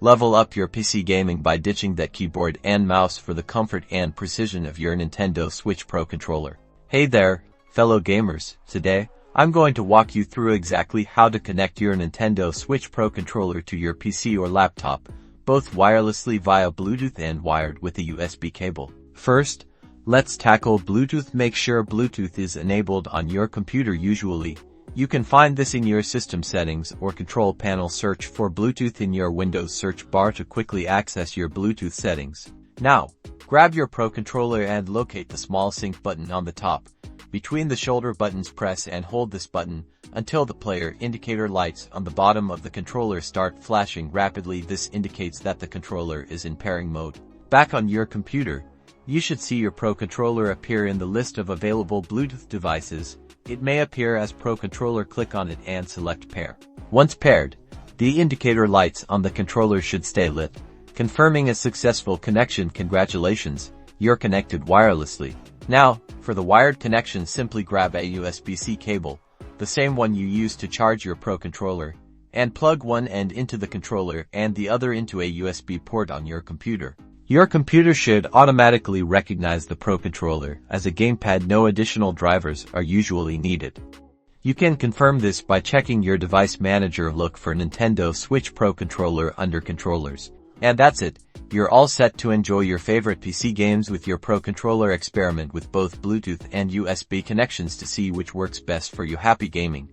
Level up your PC gaming by ditching that keyboard and mouse for the comfort and precision of your Nintendo Switch Pro controller. Hey there, fellow gamers. Today, I'm going to walk you through exactly how to connect your Nintendo Switch Pro controller to your PC or laptop, both wirelessly via Bluetooth and wired with a USB cable. First, let's tackle Bluetooth. Make sure Bluetooth is enabled on your computer. Usually, you can find this in your system settings or control panel. Search for Bluetooth in your Windows search bar to quickly access your Bluetooth settings. Now, grab your Pro controller and locate the small sync button on the top. Between the shoulder buttons, press and hold this button until the player indicator lights on the bottom of the controller start flashing rapidly. This indicates that the controller is in pairing mode. Back on your computer, you should see your Pro controller appear in the list of available Bluetooth devices. It may appear as Pro controller. Click on it and select pair. Once paired, the indicator lights on the controller should stay lit, confirming a successful connection. Congratulations, you're connected wirelessly. Now, for the wired connection, simply grab a USB-C cable, the same one you use to charge your Pro controller, and plug one end into the controller and the other into a USB port on your computer. Your computer should automatically recognize the Pro controller as a gamepad. No additional drivers are usually needed. You can confirm this by checking your device manager. Look for Nintendo Switch Pro controller under controllers. And that's it. You're all set to enjoy your favorite PC games with your Pro controller. Experiment with both Bluetooth and USB connections to see which works best for you. Happy gaming!